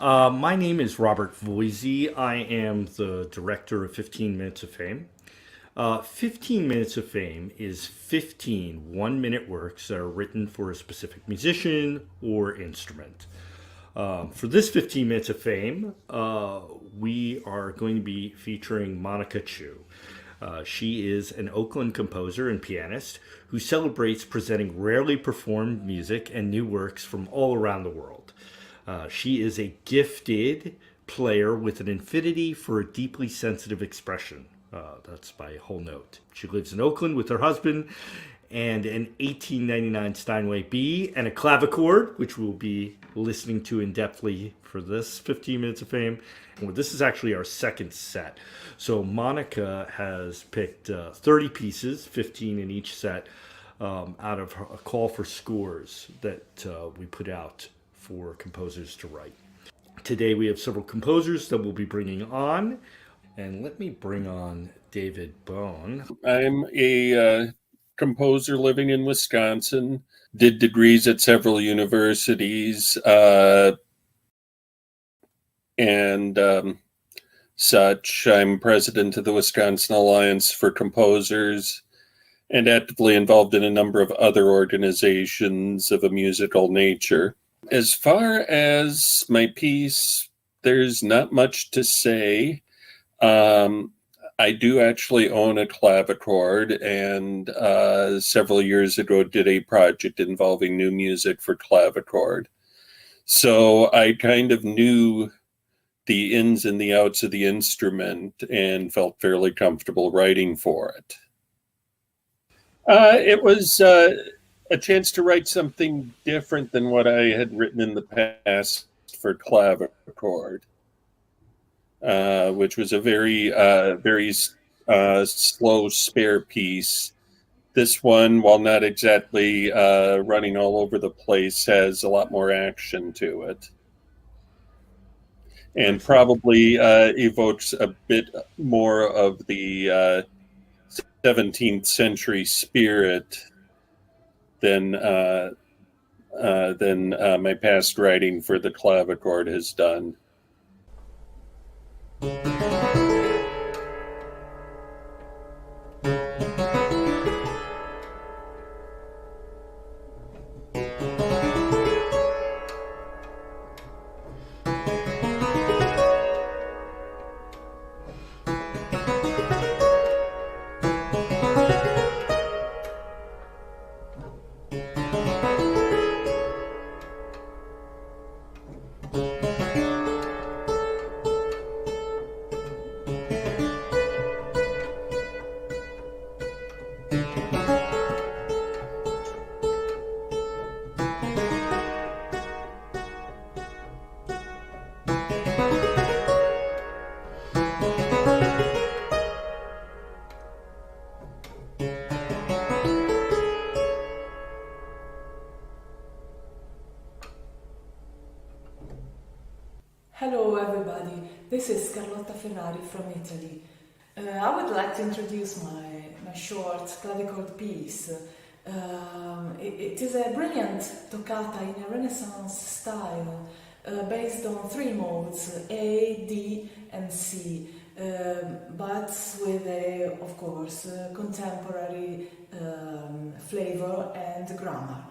My name is Robert Voisey. I am the director of 15 Minutes of Fame. 15 Minutes of Fame is 15 one-minute works that are written for a specific musician or instrument. For this 15 Minutes of Fame, we are going to be featuring Monica Chu. She is an Oakland composer and pianist who celebrates presenting rarely performed music and new works from all around the world. She is a gifted player with an affinity for a deeply sensitive expression. That's by whole note. She lives in Oakland with her husband and an 1899 Steinway B and a clavichord, which we'll be listening to in depthly for this 15 Minutes of Fame. And this is actually our second set. So Monica has picked 30 pieces, 15 in each set, out of a call for scores that we put out for composers to write. Today we have several composers that we'll be bringing on. And let me bring on David Bohn. I'm a composer living in Wisconsin, did degrees at several universities, and such. I'm president of the Wisconsin Alliance for Composers and actively involved in a number of other organizations of a musical nature. As far as my piece, there's not much to say. I do actually own a clavichord, and several years ago did a project involving new music for clavichord. So I kind of knew the ins and the outs of the instrument and felt fairly comfortable writing for it. It was a chance to write something different than what I had written in the past for clavichord. Which was a very slow, spare piece. This one, while not exactly running all over the place, has a lot more action to it. And probably evokes a bit more of the 17th century spirit than my past writing for the clavichord has done. Hello everybody, this is Carlotta Ferrari from Italy. I would like to introduce my short clavichord piece. It is a brilliant toccata in a Renaissance style, based on three modes, A, D and C, but with a, of course, contemporary flavor and grammar.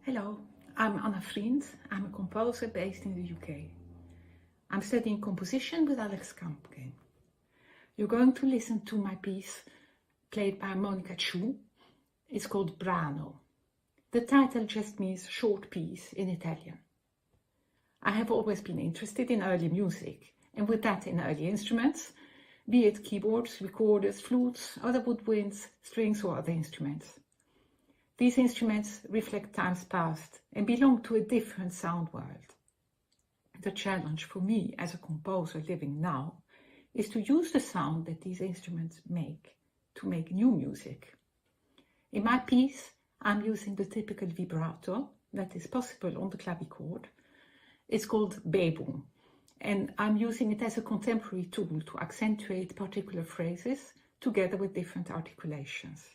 Hello, I'm Vriend. I'm a composer based in the UK. I'm studying composition with Alex Kampkin. You're going to listen to my piece played by Monica Chu. It's called Brano. The title just means short piece in Italian. I have always been interested in early music, and with that in early instruments, be it keyboards, recorders, flutes, other woodwinds, strings or other instruments. These instruments reflect times past and belong to a different sound world. The challenge for me as a composer living now is to use the sound that these instruments make to make new music. In my piece, I'm using the typical vibrato that is possible on the clavichord. It's called Bohn, and I'm using it as a contemporary tool to accentuate particular phrases together with different articulations.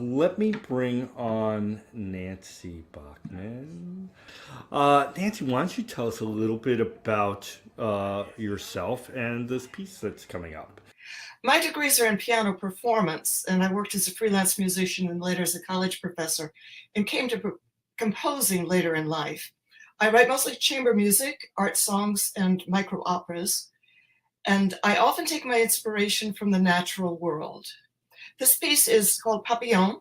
Let me bring on Nancy Bachmann. Nancy, why don't you tell us a little bit about yourself and this piece that's coming up? My degrees are in piano performance, and I worked as a freelance musician and later as a college professor, and came to composing later in life. I write mostly chamber music, art songs, and micro operas, and I often take my inspiration from the natural world. This piece is called Papillon,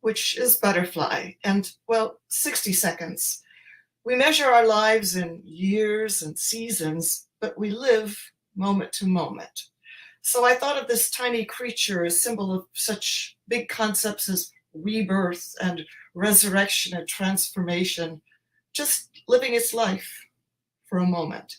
which is butterfly, and, well, 60 seconds. We measure our lives in years and seasons, but we live moment to moment. So I thought of this tiny creature as symbol of such big concepts as rebirth and resurrection and transformation, just living its life for a moment.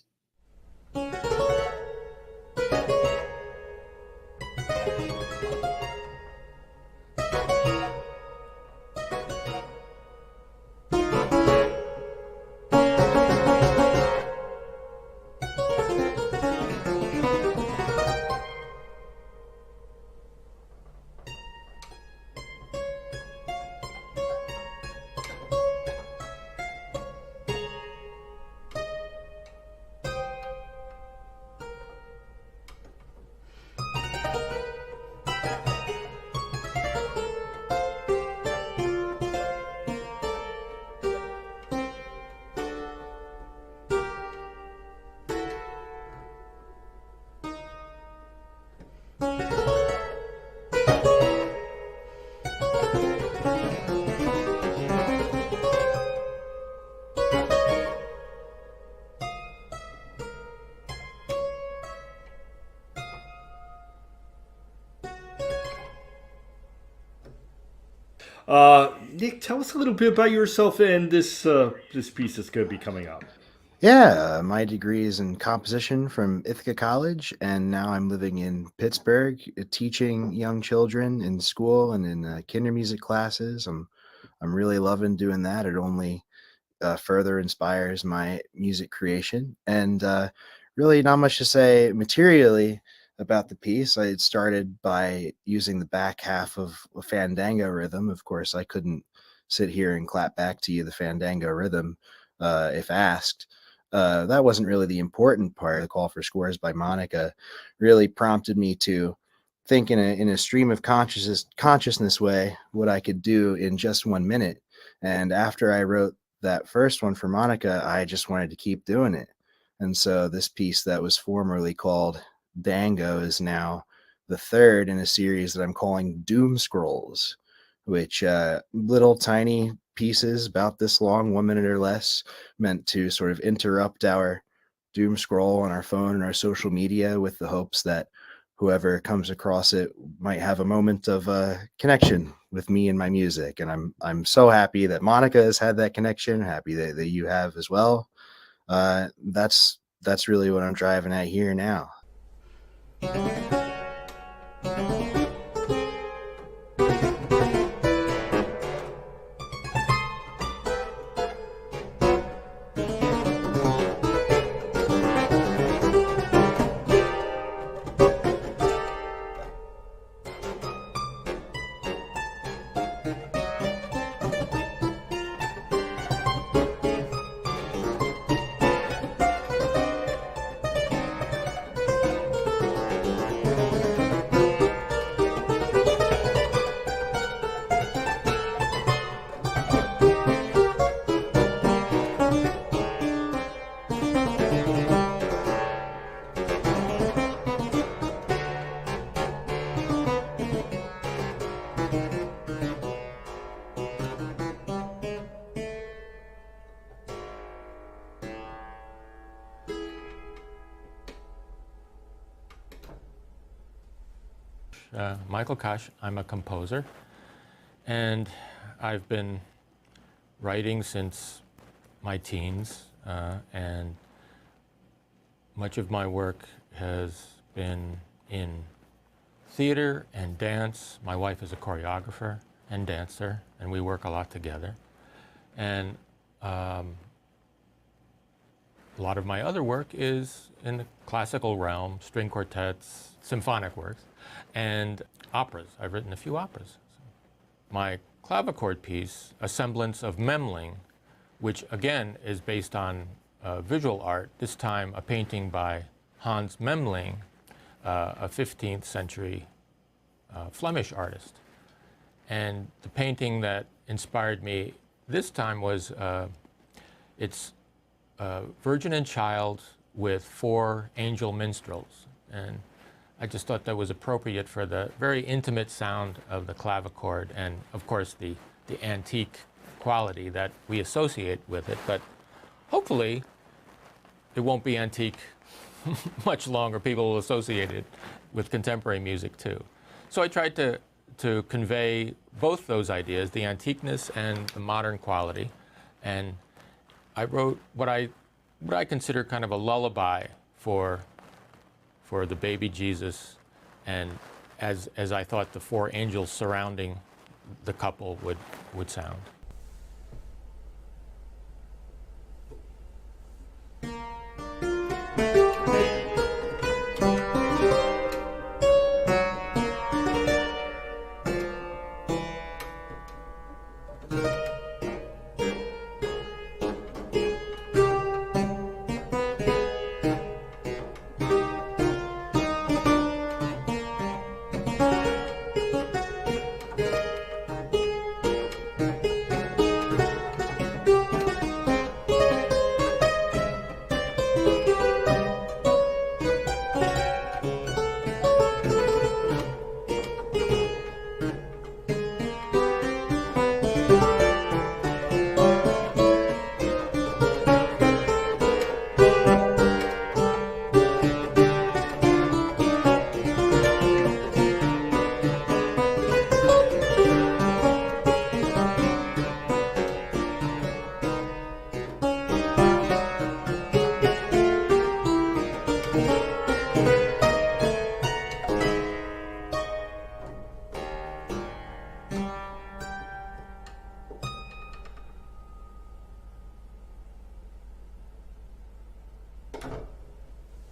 Nick, tell us a little bit about yourself and this piece that's going to be coming up. Yeah, my degree is in composition from Ithaca College, and now I'm living in Pittsburgh, teaching young children in school and in kinder music classes. I'm really loving doing that. It only further inspires my music creation, and really not much to say materially about the piece. I had started by using the back half of a fandango rhythm. Of course, I couldn't sit here and clap back to you the fandango rhythm if asked. That wasn't really the important part. The call for scores by Monica really prompted me to think in a stream of consciousness way what I could do in just 1 minute. And after I wrote that first one for Monica, I just wanted to keep doing it. And so this piece that was formerly called Dango is now the third in a series that I'm calling Doom Scrolls, which little tiny pieces about this long, 1 minute or less, meant to sort of interrupt our doom scroll on our phone and our social media with the hopes that whoever comes across it might have a moment of connection with me and my music. And I'm so happy that Monica has had that connection, happy that you have as well. That's really what I'm driving at here now. Michael Kosch. I'm a composer, and I've been writing since my teens, and much of my work has been in theater and dance. My wife is a choreographer and dancer, and we work a lot together. And a lot of my other work is in the classical realm, string quartets, symphonic works, and operas. I've written a few operas. My clavichord piece, A Semblance of Memling, which again is based on visual art, this time a painting by Hans Memling, a 15th century Flemish artist. And the painting that inspired me this time was, it's Virgin and Child with 4 angel minstrels. And I just thought that was appropriate for the very intimate sound of the clavichord and, of course, the antique quality that we associate with it. But hopefully, it won't be antique much longer. People will associate it with contemporary music, too. So I tried to convey both those ideas, the antiqueness and the modern quality. And I wrote what I consider kind of a lullaby for the baby Jesus, and as I thought the four angels surrounding the couple would sound.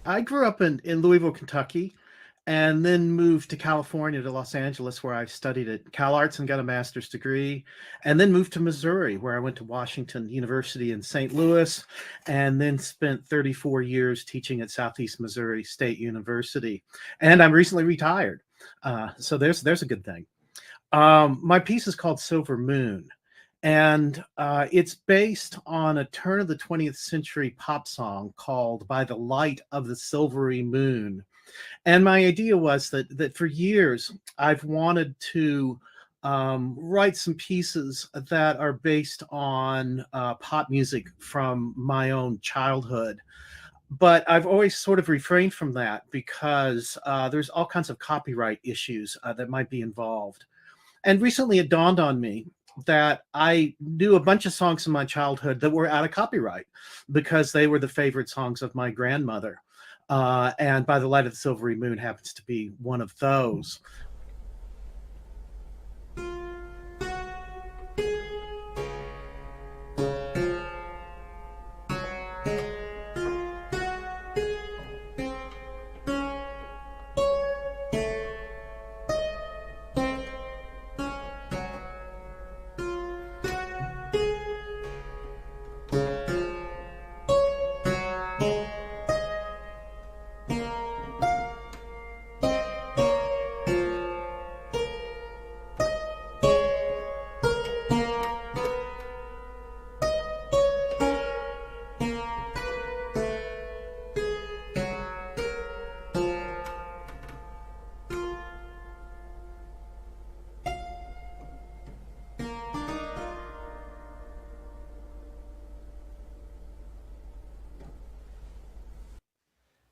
I grew up in Louisville, Kentucky, and then moved to California, to Los Angeles, where I studied at Cal Arts and got a master's degree, and then moved to Missouri, where I went to Washington University in St. Louis, and then spent 34 years teaching at Southeast Missouri State University. And I'm recently retired. So there's a good thing. My piece is called Silver Moon. And it's based on a turn of the 20th century pop song called By the Light of the Silvery Moon. And my idea was that for years, I've wanted to write some pieces that are based on pop music from my own childhood. But I've always sort of refrained from that because there's all kinds of copyright issues that might be involved. And recently it dawned on me that I knew a bunch of songs in my childhood that were out of copyright because they were the favorite songs of my grandmother. And By the Light of the Silvery Moon happens to be one of those.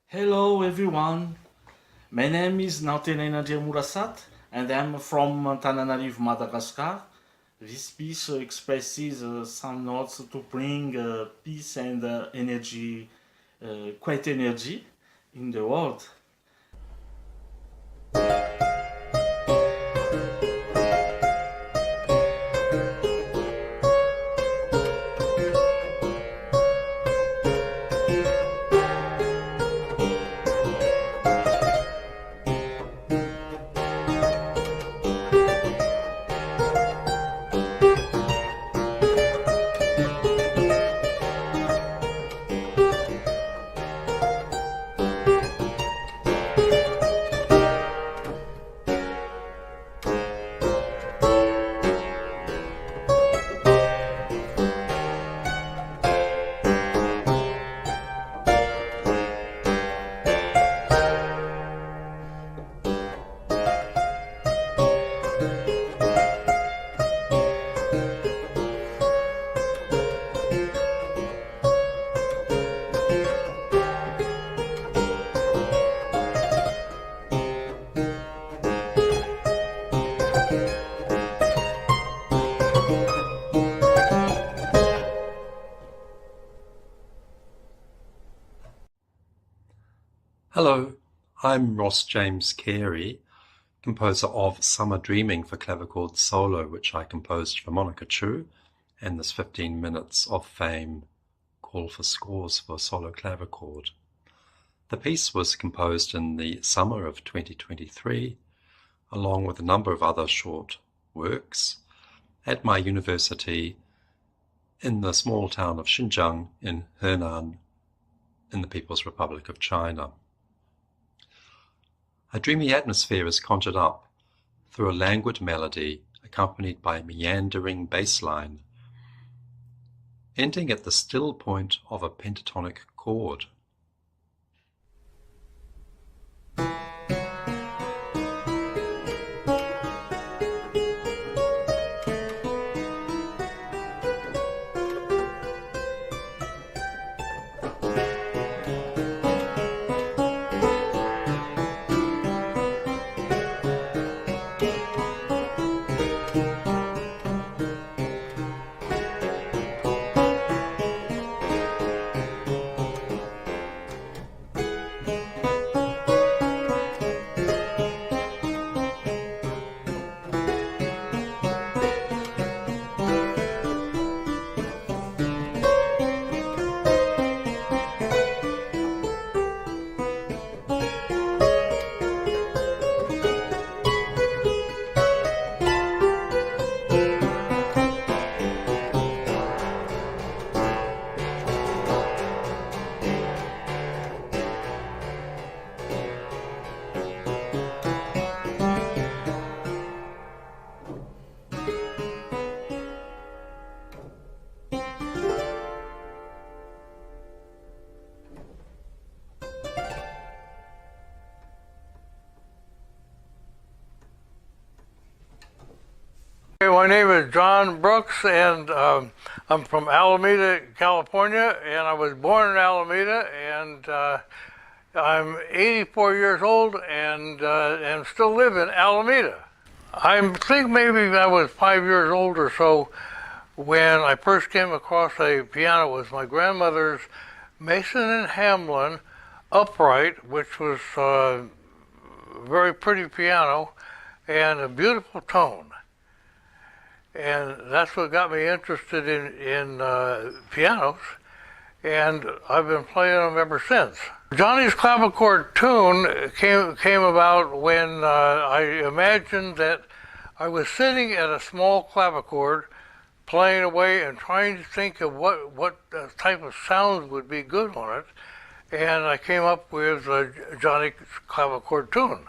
Hello everyone, my name is Nantenaina Andriamorasata and I'm from Nantenaina, Madagascar. This piece expresses some notes to bring peace and energy, quiet energy in the world. Hello, I'm JamesCarey, composer of Summer Dreaming for clavichord solo, which I composed for Monica Chu, and this 15 minutes of fame call for scores for solo clavichord. The piece was composed in the summer of 2023, along with a number of other short works, at my university in the small town of Xinjiang in Henan, in the People's Republic of China. A dreamy atmosphere is conjured up through a languid melody accompanied by a meandering bass line, ending at the still point of a pentatonic chord. My name is John Brooks, and I'm from Alameda, California, and I was born in Alameda, and I'm 84 years old and still live in Alameda. I think maybe I was 5 years old or so when I first came across a piano. It was my grandmother's Mason and Hamlin upright, which was a very pretty piano and a beautiful tone. And that's what got me interested in pianos, and I've been playing them ever since. Johnny's clavichord tune came about when I imagined that I was sitting at a small clavichord, playing away and trying to think of what type of sounds would be good on it, and I came up with Johnny's clavichord tune.